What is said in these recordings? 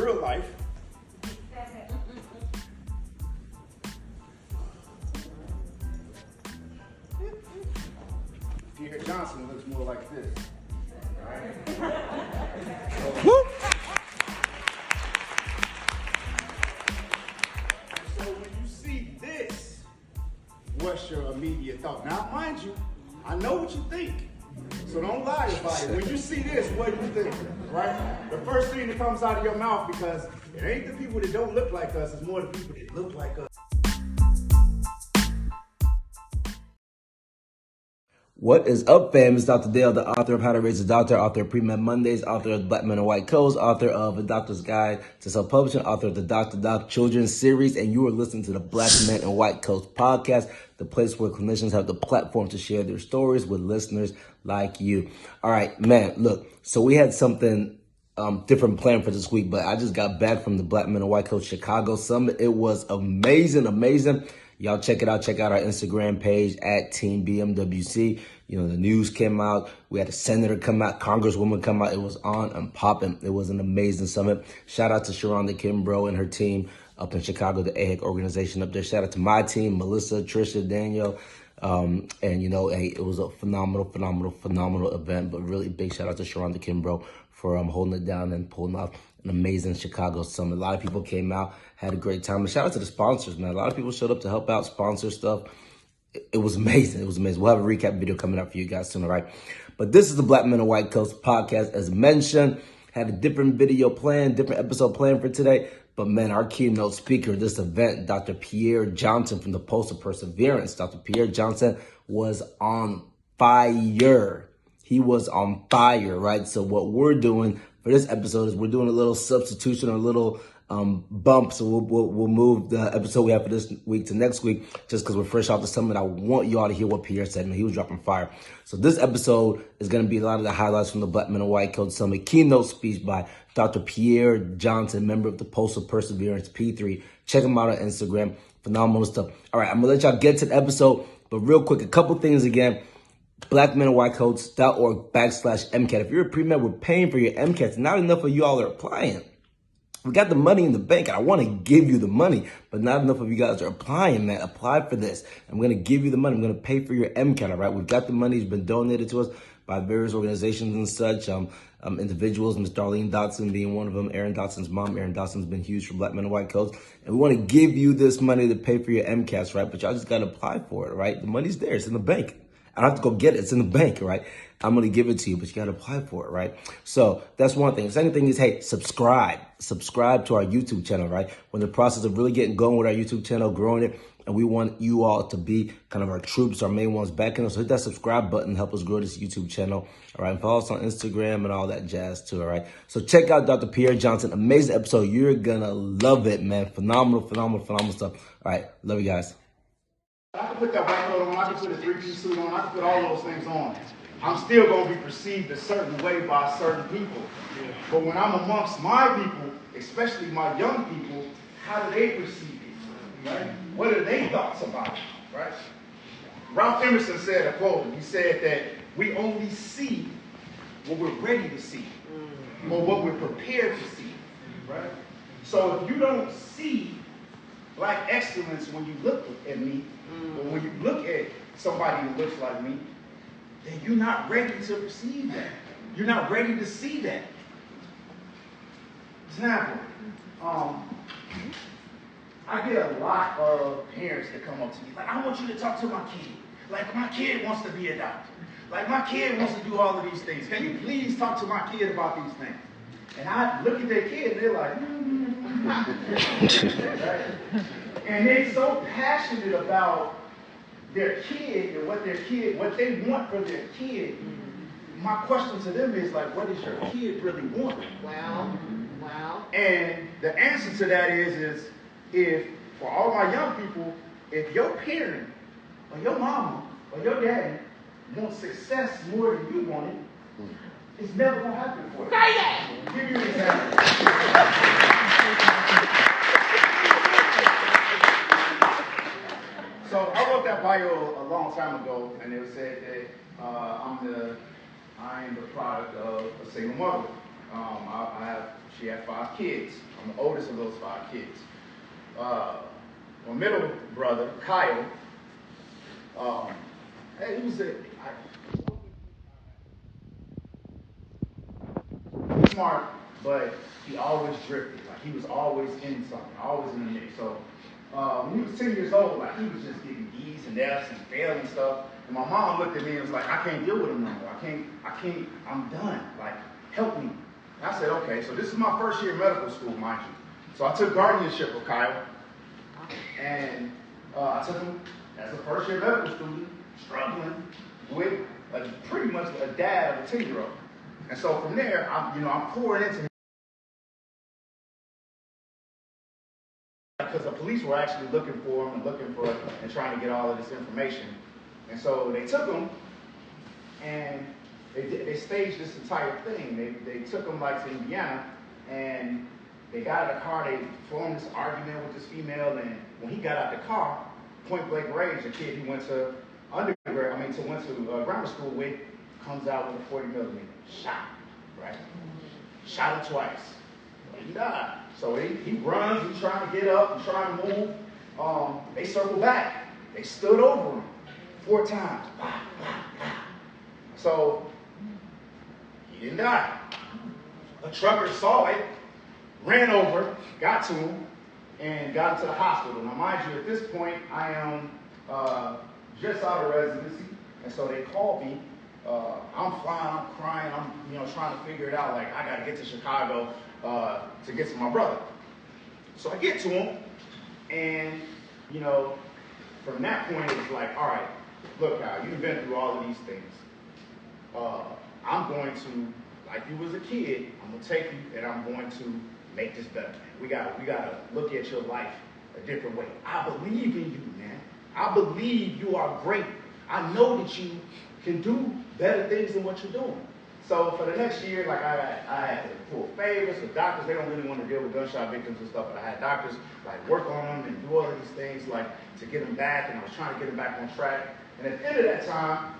real life. Pierre Johnson looks more like this. Right? So when you see this, what's your immediate thought? Now, mind you, I know what you think. So don't lie about it. When you see this, what do you think? Right? The first thing that comes out of your mouth, because it ain't the people that don't look like us, it's more the people that look like us. What is up, fam? It's Dr. Dale, the author of How to Raise a Doctor, author of Pre-Med Mondays, author of Black Men and White Codes, author of A Doctor's Guide to Self-Publishing, author of the Dr. Doc Children's Series, and you are listening to the Black Men and White Codes podcast, the place where clinicians have the platform to share their stories with listeners like you. All right, man, look, so we had something different planned for this week, but I just got back from the Black Men and White Codes Chicago Summit. It was amazing. Y'all check it out. Check out our Instagram page at Team BMWC. You know, the news came out. We had a senator come out, congresswoman come out. It was on and popping. It was an amazing summit. Shout out to Sharonda Kimbrough and her team up in Chicago, the AHEC organization up there. Shout out to my team, Melissa, Trisha, Daniel. And, you know, it was a phenomenal event. But really big shout out to Sharonda Kimbrough for holding it down and pulling off an amazing Chicago summit. A lot of people came out, had a great time. And shout out to the sponsors, man. A lot of people showed up to help out, sponsor stuff. It was amazing. We'll have a recap video coming up for you guys soon, all right? But this is the Black Men and White Codes podcast. As mentioned, had a different video planned, different episode planned for today. But man, our keynote speaker of this event, Dr. Pierre Johnson from the Pulse of Perseverance. Dr. Pierre Johnson was on fire. He was on fire, right? So what we're doing for this episode is we're doing a little substitution, or a little bump. So we'll move the episode we have for this week to next week, just because we're fresh off the summit. I want you all to hear what Pierre said, and he was dropping fire. So this episode is going to be a lot of the highlights from the Black Men and White Code Summit. Keynote speech by Dr. Pierre Johnson, member of the Pulse of Perseverance, P3. Check him out on Instagram. Phenomenal stuff. All right, I'm going to let y'all get to the episode, but real quick, a couple things again. blackmenandwhitecodes.org/MCAT. If you're a pre-med, we're paying for your MCATs. Not enough of you all are applying. We got the money in the bank, and I want to give you the money, but not enough of you guys are applying, man. Apply for this. I'm going to give you the money. I'm going to pay for your MCAT, all right? We've got the money. It's been donated to us by various organizations and such, individuals, Ms. Darlene Dotson being one of them, Aaron Dotson's mom. Aaron Dotson's been huge for Black Men and White Codes. And we want to give you this money to pay for your MCATs, right? But y'all just got to apply for it, right? The money's there. It's in the bank. I don't have to go get it. It's in the bank, right? I'm going to give it to you, but you got to apply for it, right? So that's one thing. The second thing is, hey, subscribe to our YouTube channel, right? We're in the process of really getting going with our YouTube channel, growing it. And we want you all to be kind of our troops, our main ones backing us. So hit that subscribe button, help us grow this YouTube channel. All right. And follow us on Instagram and all that jazz too. All right. So check out Dr. Pierre Johnson. Amazing episode. You're going to love it, man. Phenomenal stuff. All right. Love you guys. I can put that white coat on, I can put a three-piece suit on, I can put all those things on. I'm still going to be perceived a certain way by certain people. But when I'm amongst my people, especially my young people, how do they perceive it? Right? What are their thoughts about it? Right? Ralph Emerson said a quote. He said that we only see what we're ready to see, or what we're prepared to see. Right? So if you don't see Black excellence when you look at me, or when you look at somebody who looks like me, then you're not ready to receive that. You're not ready to see that. Example, I get a lot of parents that come up to me, like, I want you to talk to my kid. Like, my kid wants to be a doctor. Like, my kid wants to do all of these things. Can you please talk to my kid about these things? And I look at their kid and they're like, right? And they're so passionate about their kid and what they want for their kid. My question to them is like, what does your kid really want? Wow. And the answer to that is if, for all my young people, if your parent or your mama or your daddy wants success more than you want it, it's never going to happen for you. I'll give you an example. So I wrote that bio a long time ago, and it said that I am the product of a single mother. She had 5 kids. I'm the oldest of those 5 kids. My middle brother, Kyle, he was smart, but he always drifted. Like he was always in something, always in the mix. So when he was 10 years old, like he was just getting D's and F's and failing and stuff. And my mom looked at me and was like, I can't deal with him no more. I can't, I'm done. Like, help me. And I said, okay, so this is my first year of medical school, mind you. So I took guardianship of Kyle. And I took him as a first year medical student, struggling with pretty much a dad of a 10-year-old. And so from there, I'm pouring into him. Because the police were actually looking for him and trying to get all of this information. And so they took him and they staged this entire thing. They took him like to Indiana and they got out of the car, they formed this argument with this female, and when he got out the car, point blank range, a kid he went to grammar school with, comes out with a 40 millimeter, shot, right? Shot him twice. He died. So he runs, he's trying to get up, he's trying to move. They circle back. They stood over him 4 times. So he didn't die. A trucker saw it, ran over, got to him, and got him to the hospital. Now, mind you, at this point, I am just out of residency, and so they called me. I'm flying, I'm crying, I'm trying to figure it out. Like, I got to get to Chicago to get to my brother. So I get to him, and from that point, it was like, all right, look, Kyle, you've been through all of these things. I'm going to, like you was a kid, I'm going to take you, and I'm going to make this better. We gotta look at your life a different way. I believe in you, man. I believe you are great. I know that you can do better things than what you're doing. So for the next year, like I had to pull favors with doctors. They don't really want to deal with gunshot victims and stuff, but I had doctors like work on them and do all of these things like to get them back, and I was trying to get them back on track. And at the end of that time,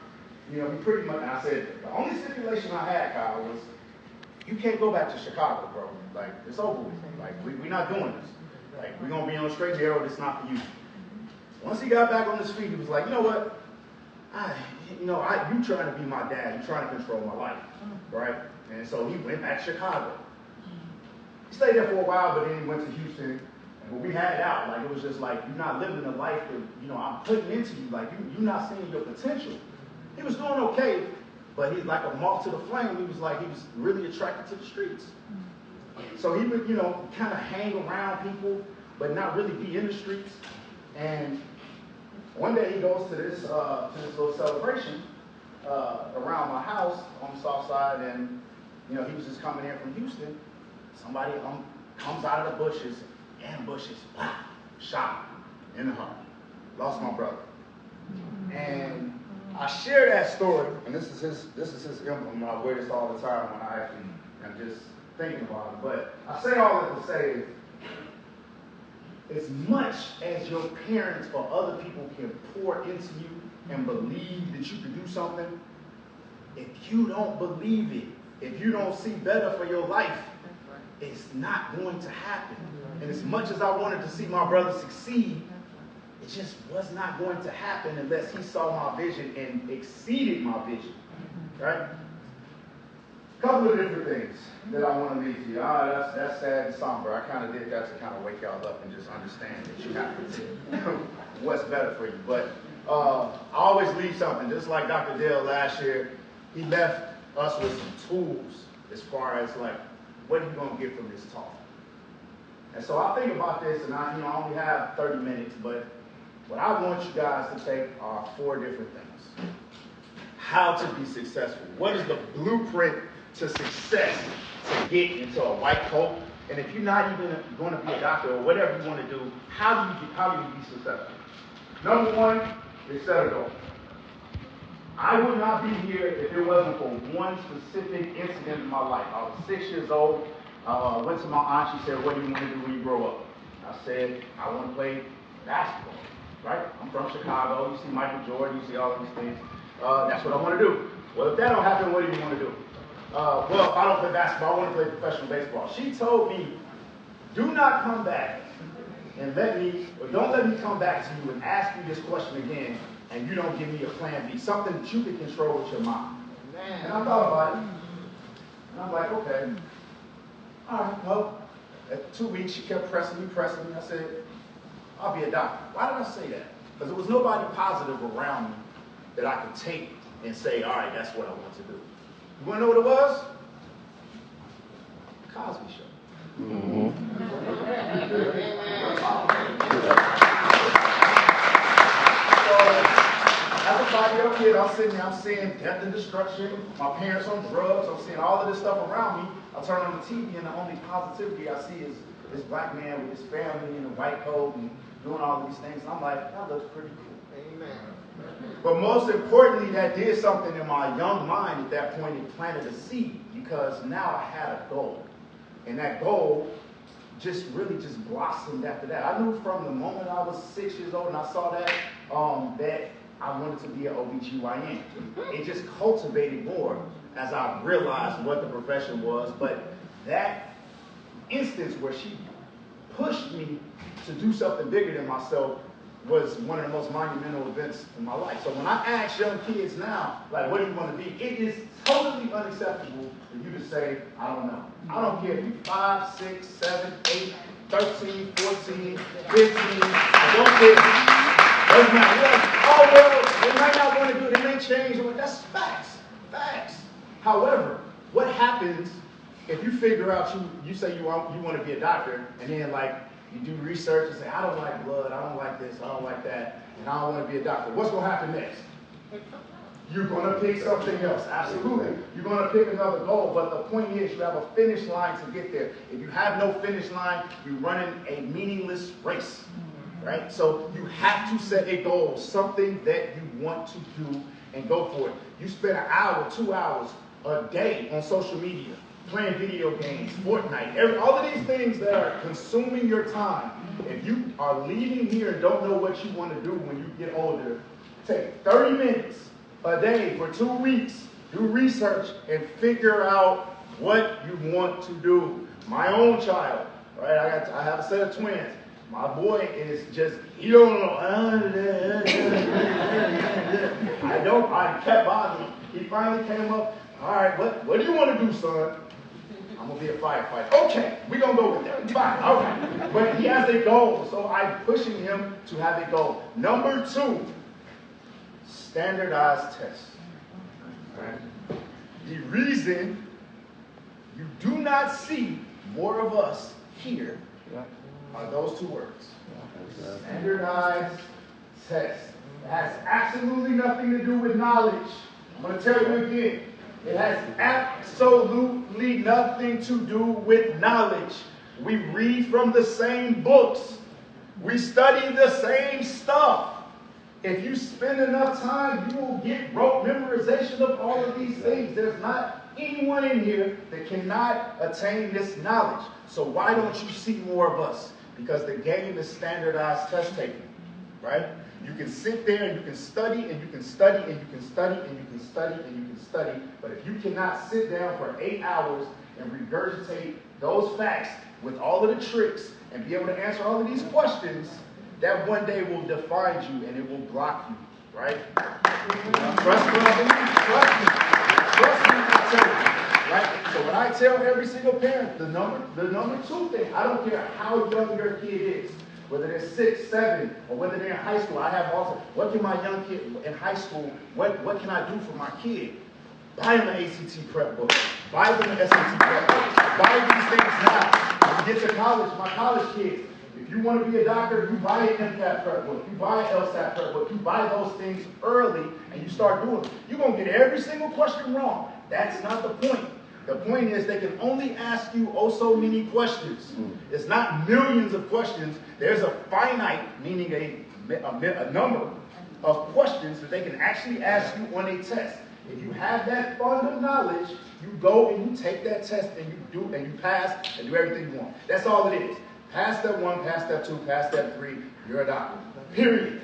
we pretty much, and I said, the only stipulation I had, Kyle, was you can't go back to Chicago, bro. Like, it's over with. Like, we're not doing this. Like, we're going to be on a straight and narrow. This is not for you. Once he got back on his feet, he was like, you know what? You trying to be my dad. You trying to control my life, right? And so he went back to Chicago. He stayed there for a while, but then he went to Houston. And we had it out. Like, it was just like, you're not living the life that, I'm putting into you. Like, you're not seeing your potential. He was doing okay, but he's like a moth to the flame. He was really attracted to the streets. So he would, kind of hang around people, but not really be in the streets. And one day he goes to this little celebration around my house on the south side, and he was just coming in from Houston. Somebody comes out of the bushes, ambushes, shot in the heart. Lost my brother. And I share that story, and this is his emblem. I wear this all the time when I actually am just thinking about it. But I say all that to say is, as much as your parents or other people can pour into you and believe that you can do something, if you don't believe it, if you don't see better for your life, it's not going to happen. And as much as I wanted to see my brother succeed, it just was not going to happen unless he saw my vision and exceeded my vision, right? A couple of different things that I want to leave to you. That's sad and somber. I kind of did that to kind of wake y'all up and just understand that you have to do what's better for you. But I always leave something, just like Dr. Dale last year. He left us with some tools as far as like, what are you going to get from this talk? And so I think about this, and I only have 30 minutes, but what I want you guys to take are 4 different things. How to be successful. What is the blueprint to success to get into a white coat? And if you're not even going to be a doctor or whatever you want to do, how do you be successful? Number 1 is set a goal. I would not be here if it wasn't for one specific incident in my life. I was 6 years old. I went to my aunt. She said, what do you want to do when you grow up? I said, I want to play basketball. Right? I'm from Chicago. You see Michael Jordan. You see all of these things. That's what I want to do. Well, if that don't happen, what do you want to do? well, if I don't play basketball, I want to play professional baseball. She told me, do not come back and don't let me come back to you and ask you this question again, and you don't give me a plan B, something that you can control with your mind. And I thought about it, and I'm like, okay, all right, well, at 2 weeks, she kept pressing me. I said, I'll be a doctor. Why did I say that? Because there was nobody positive around me that I could take and say, all right, that's what I want to do. You want to know what it was? Cosby Show. Mm-hmm. So, as a 5-year-old kid, I'm sitting there, I'm seeing death and destruction, my parents on drugs, I'm seeing all of this stuff around me. I turn on the TV, and the only positivity I see is this black man with his family in a white coat and doing all of these things. And I'm like, that looks pretty cool. Amen. But most importantly, that did something in my young mind at that point. It planted a seed, because now I had a goal. And that goal just really blossomed after that. I knew from the moment I was 6 years old and I saw that, that I wanted to be an OBGYN. It just cultivated more as I realized what the profession was. But that instance where she pushed me to do something bigger than myself was one of the most monumental events in my life. So when I ask young kids now, like, what do you want to be? It is totally unacceptable for you to say, I don't know. I don't care if you're 5, 6, 7, 8, 13, 14, 15. I don't care. Doesn't matter. Like, oh, well, they might not want to do it. They may change. That's facts. Facts. However, what happens if you figure out you say you want to be a doctor, and then like you do research and say, I don't like blood, I don't like this, I don't like that, and I don't want to be a doctor. What's going to happen next? You're going to pick something else. Absolutely. You're going to pick another goal, but the point is you have a finish line to get there. If you have no finish line, you're running a meaningless race, right? So you have to set a goal, something that you want to do, and go for it. You spend an hour, 2 hours a day on social media, playing video games, Fortnite, all of these things that are consuming your time. If you are leaving here and don't know what you want to do when you get older, take 30 minutes a day for 2 weeks, do research, and figure out what you want to do. My own child, right? I have a set of twins. My boy is just, he don't know. I kept bothering him. He finally came up, all right, what do you want to do, son? I'm going to be a firefighter. Okay, we're going to go with that. Fine, all right. But he has a goal, so I'm pushing him to have a goal. Number 2, standardized tests. Right? The reason you do not see more of us here are those 2 words. Standardized tests. It has absolutely nothing to do with knowledge. I'm going to tell you again. It has absolutely nothing to do with knowledge. We read from the same books. We study the same stuff. If you spend enough time, you will get rote memorization of all of these things. There's not anyone in here that cannot attain this knowledge. So why don't you see more of us? Because the game is standardized test taking, right? You can sit there and you can study and you can study and you can study and you can study and you can study. But if you cannot sit down for 8 hours and regurgitate those facts with all of the tricks and be able to answer all of these questions, that one day will define you and it will block you, right? Trust me, I tell you, right? So when I tell every single parent, the number 2 thing, I don't care how young your kid is, whether they're 6, 7, or whether they're in high school. I have also, what can my young kid in high school, what can I do for my kid? Buy them an ACT prep book. Buy them an SAT prep book. Buy these things now. When you get to college, my college kids, if you want to be a doctor, you buy an MCAT prep book. You buy an LSAT prep book. You buy those things early and you start doing them. You're going to get every single question wrong. That's not the point. The point is they can only ask you oh so many questions. It's not millions of questions. There's a finite, meaning a number of questions that they can actually ask you on a test. If you have that fund of knowledge, you go and you take that test and you do and you pass and do everything you want. That's all it is. Pass that 1, pass that 2, pass that 3, you're a doctor. Period.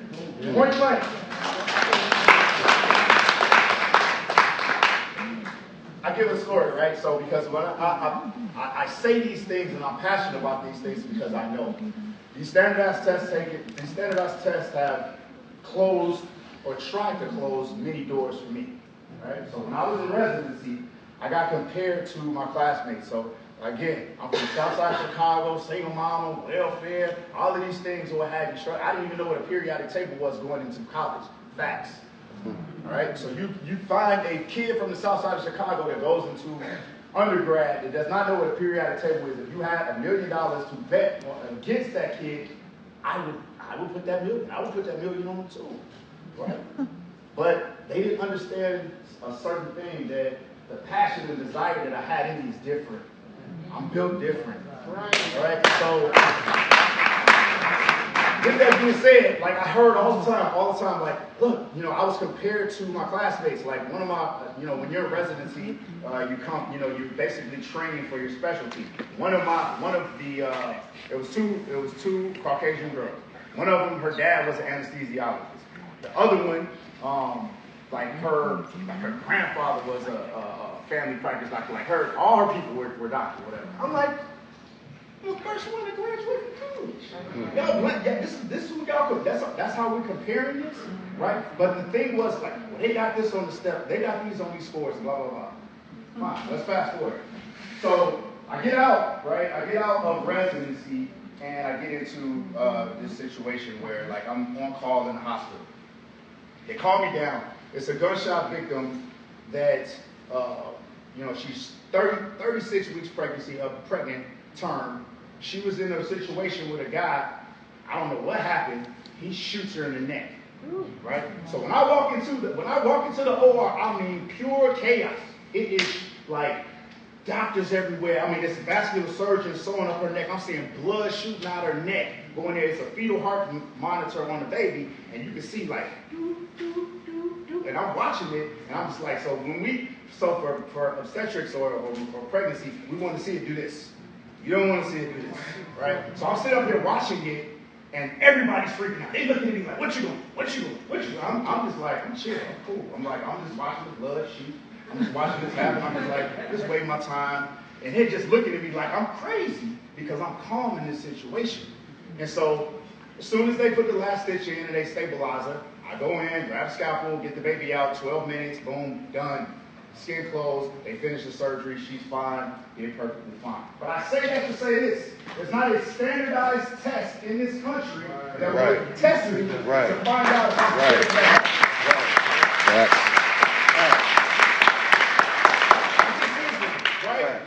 Point blank. I give a story, right? So because when I say these things and I'm passionate about these things because I know these standardized tests have closed or tried to close many doors for me, right? So when I was in residency, I got compared to my classmates. So again, I'm from South Side Chicago, single mama, welfare, all of these things or what have you. I didn't even know what a periodic table was going into college. Facts. All right, so you find a kid from the South Side of Chicago that goes into undergrad that does not know what a periodic table is. If you had $1 million to bet against that kid, I would put that million. I would put that million on them too, right? But they didn't understand a certain thing, that the passion and desire that I had in me is different. I'm built different. Right. All right. So with that being said, like I heard all the time, like, look, I was compared to my classmates. Like one of my, when you're in residency, you're basically training for your specialty. It was two Caucasian girls. One of them, her dad was an anesthesiologist. The other one, her grandfather was a family practice doctor. Like all her people were doctors, whatever. I'm like, the first one to graduate from college. Y'all, this is who y'all could. That's how we're comparing this, right? But the thing was, like, well, they got this on the step, they got these on these scores, blah blah blah. Fine, let's fast forward. So I get out, right? I get out of residency and I get into this situation where, like, I'm on call in the hospital. They call me down. It's a gunshot victim that, she's 36 weeks pregnant term. She was in a situation with a guy, I don't know what happened, he shoots her in the neck, right? So when I walk into the OR, I mean pure chaos. It is like doctors everywhere. I mean, it's a vascular surgeon sewing up her neck. I'm seeing blood shooting out her neck. Going there, it's a fetal heart monitor on the baby, and you can see like, and I'm watching it, and I'm just like, for obstetrics or pregnancy, we want to see it do this. You don't want to see it do this, right? So I'm sitting up here watching it, and everybody's freaking out. They looking at me like, what you doing? What you doing? What you doing? I'm just like, I'm chill, I'm cool. I'm just watching the blood shoot. I'm just watching this happen. I'm just like, just waiting my time. And they're just looking at me like I'm crazy because I'm calm in this situation. And so as soon as they put the last stitch in and they stabilize her, I go in, grab a scalpel, get the baby out, 12 minutes, boom, done. Skin closed, they finish the surgery, she's fine, being perfectly fine. But I say that to say this, there's not a standardized test in this country that will test me to find out if right.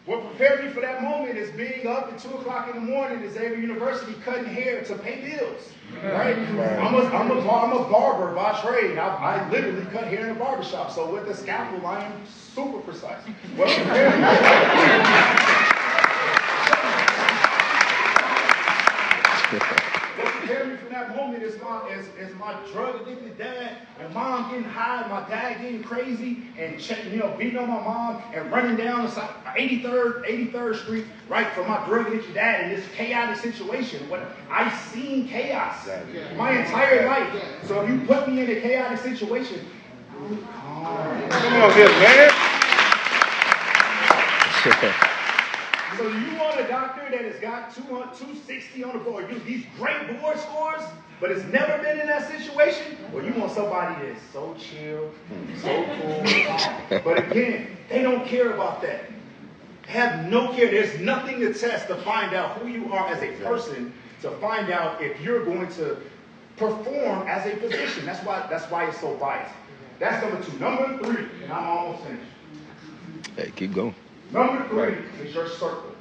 What prepared me for that moment is being up at 2 o'clock in the morning at Xavier University cutting hair to pay bills. Right? I'm a barber by trade. I literally cut hair in a barbershop. So with the scalpel, I am super precise. What prepared me from that moment is my drug addicted dad and mom getting high, my dad getting crazy and beating on my mom and running down 83rd Street, right, for my drug addicted dad in this chaotic situation. I've seen chaos my entire life. So if you put me in a chaotic situation, I'm calm. Come on here, man. So you want a doctor that has got 260 on the board, these great board scores, but has never been in that situation? Or you want somebody that's so chill, so cool. But again, they don't care about that. Have no care. There's nothing to test to find out who you are as a person, to find out if you're going to perform as a physician. That's why it's so biased. That's number 2. Number 3, and I'm almost finished. Hey, keep going. Number 3 is your circle.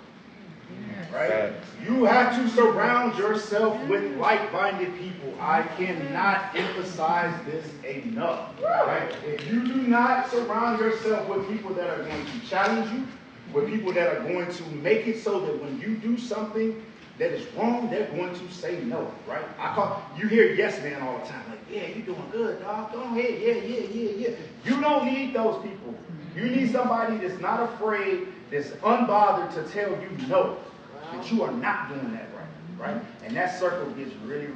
Right? You have to surround yourself with like-minded people. I cannot emphasize this enough. Right? If you do not surround yourself with people that are going to challenge you, with people that are going to make it so that when you do something that is wrong, they're going to say no. Right? You hear yes man all the time. Like, yeah, you're doing good, dog. Go ahead. Yeah. You don't need those people. You need somebody that's not afraid, that's unbothered to tell you no, that you are not doing that right? And that circle gets really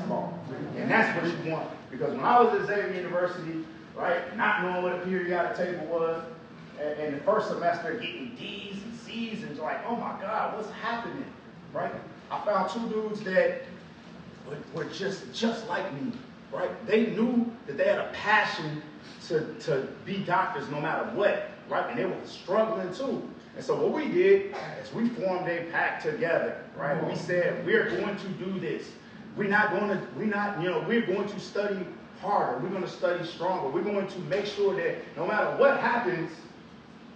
small. And that's what you want. Because when I was at Xavier University, right? Not knowing what a periodic table was. And the first semester getting D's and C's and like, oh my God, what's happening, right? I found 2 dudes that were just like me, right? They knew that they had a passion to be doctors no matter what, right? And they were struggling too. And so what we did is we formed a pact together, right? We said, we're going to do this. We're going to study harder. We're going to study stronger. We're going to make sure that no matter what happens,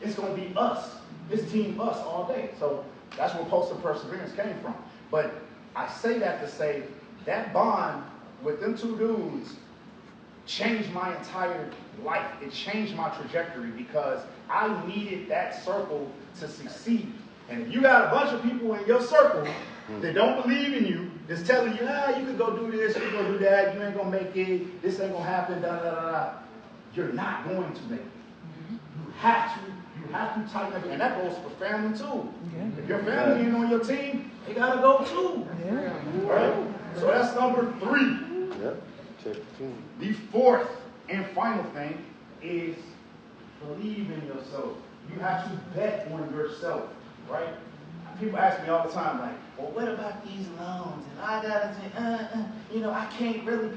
it's going to be us. It's team us all day. So that's where Post of Perseverance came from. But I say that to say that bond with them 2 dudes changed my entire life. It changed my trajectory because I needed that circle to succeed. And if you got a bunch of people in your circle that don't believe in you, that's telling you, you can go do this, you can go do that, you ain't going to make it, this ain't going to happen, you're not going to make it. You have to tighten up. And that goes for family too. Yeah. If your family ain't on your team, they got to go too. Yeah. Right? So that's number 3. Yep. Check the team. The 4th and final thing is believe in yourself. You have to bet on yourself, right? People ask me all the time, like, well, what about these loans? And I gotta say, I can't really.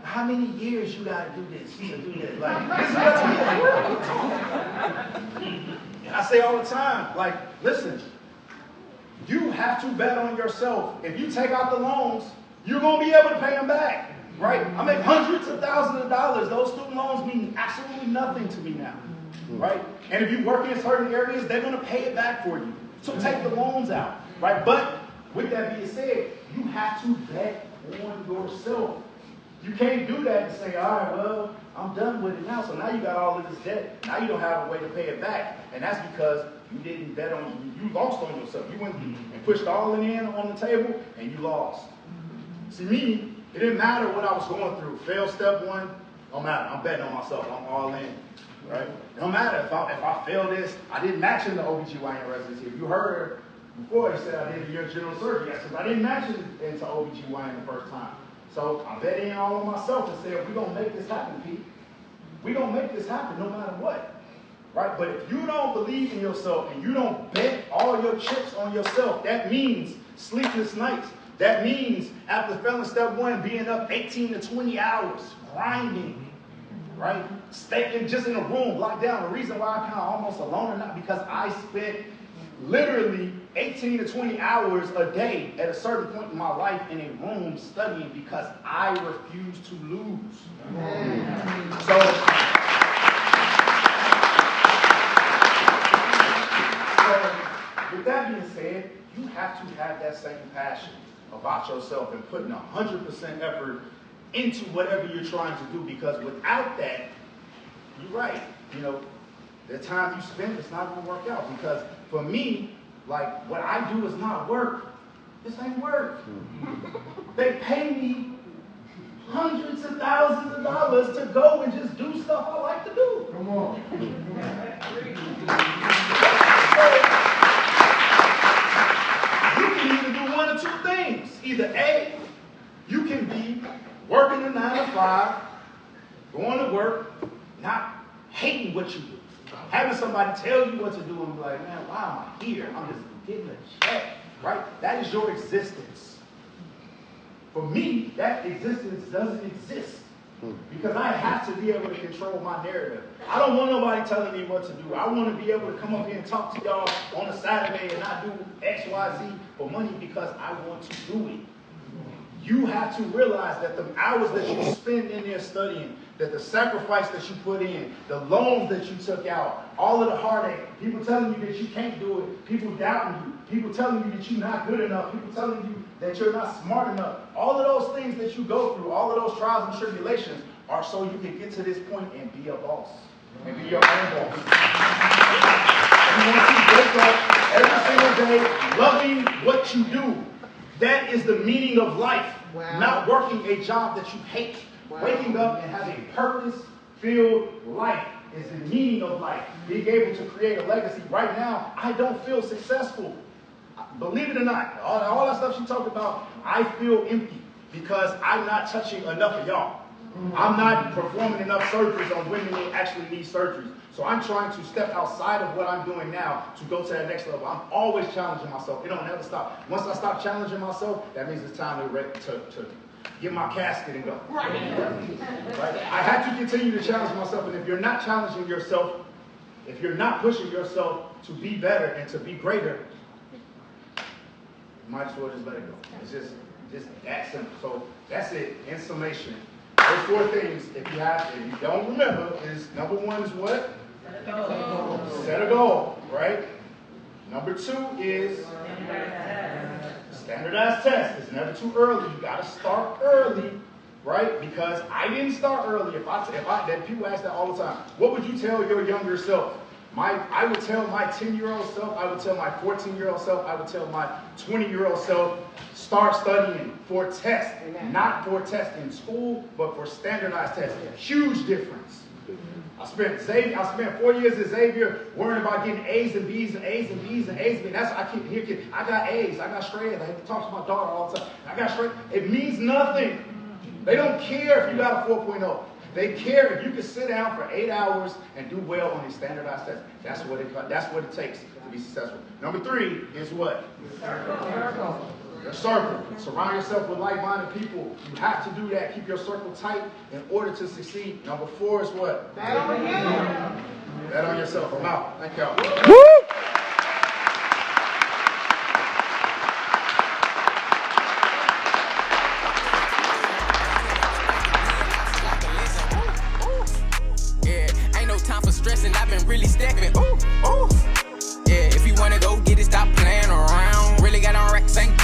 How many years you gotta do this to do that? Like, this is and I say all the time, like, listen, you have to bet on yourself. If you take out the loans, you're gonna be able to pay them back. Right? I make hundreds of thousands of dollars. Those student loans mean absolutely nothing to me now. Right? And if you work in certain areas, they're going to pay it back for you. So take the loans out. Right? But with that being said, you have to bet on yourself. You can't do that and say, all right, well, I'm done with it now. So now you got all of this debt. Now you don't have a way to pay it back. And that's because you didn't bet on you. You lost on yourself. You went and pushed all in on the table and you lost. See, me, it didn't matter what I was going through. Fail step 1, don't matter. I'm betting on myself. I'm all in. Right? It don't matter if I fail this. I didn't match in the OBGYN residency. If you heard her before, he said I did a year of general surgery. That's because I didn't match into OBGYN the first time. So I bet in all on myself and said, we're going to make this happen, Pete. We're going to make this happen no matter what. Right? But if you don't believe in yourself and you don't bet all your chips on yourself, that means sleepless nights. That means after failing step 1, being up 18 to 20 hours, grinding, right? Staying just in a room, locked down. The reason why I'm kind of almost alone or not, because I spent literally 18 to 20 hours a day at a certain point in my life in a room studying because I refused to lose. So with that being said, you have to have that same passion about yourself and putting 100% effort into whatever you're trying to do, because without that, you're right, the time you spend, it's not going to work out. Because for me, like, what I do is not work. This ain't work. They pay me hundreds of thousands of dollars to go and just do stuff I like to do. Come on. You can either do one or 2 things. Either A, you can be working a 9 to 5, going to work, not hating what you do. Having somebody tell you what to do and be like, man, why am I here? I'm just getting a check, right? That is your existence. For me, that existence doesn't exist because I have to be able to control my narrative. I don't want nobody telling me what to do. I want to be able to come up here and talk to y'all on a Saturday and not do X, Y, Z for money because I want to do it. You have to realize that the hours that you spend in there studying, that the sacrifice that you put in, the loans that you took out, all of the heartache, people telling you that you can't do it, people doubting you, people telling you that you're not good enough, people telling you that you're not smart enough, all of those things that you go through, all of those trials and tribulations are so you can get to this point and be a boss, and be your own boss. You want to wake up every single day loving what you do. That is the meaning of life. Wow. Not working a job that you hate. Wow. Waking up and having a purpose-filled life is the meaning of life. Being able to create a legacy. Right now, I don't feel successful. Believe it or not, all that stuff she talked about, I feel empty because I'm not touching enough of y'all. I'm not performing enough surgeries on women that actually need surgeries. So I'm trying to step outside of what I'm doing now to go to that next level. I'm always challenging myself. It don't never stop. Once I stop challenging myself, that means it's time to get my casket and go. Right? I have to continue to challenge myself. And if you're not challenging yourself, if you're not pushing yourself to be better and to be greater, you might as well just let it go. It's just that simple. So that's it. In summation, those 4 things, if you don't remember, is number 1 is what? Set a goal, right? Number 2 is standardized test. It's never too early. You got to start early, right? Because I didn't start early. If people ask that all the time, what would you tell your younger self? I would tell my 10-year-old self, I would tell my 14-year-old self, I would tell my 20-year-old self, start studying for tests. Not for tests in school, but for standardized tests. Huge difference. I spent 4 years at Xavier worrying about getting A's and B's and A's and B's and A's and B's. That's I keep hearing. I got A's. I got straight A's. I have to talk to my daughter all the time. I got straight. It means nothing. They don't care if you got a 4.0. They care if you can sit down for 8 hours and do well on these standardized tests. That's what it takes to be successful. Number 3 is what? Your circle. Surround yourself with like-minded people. You have to do that. Keep your circle tight in order to succeed. Number 4 is what? Bet on you. Bet on yourself. I'm out. Thank y'all. Woo! Stressing, I've been really stepping. Ooh, ooh. Yeah, if you wanna go get it, stop playing around. Really got on racks, ain't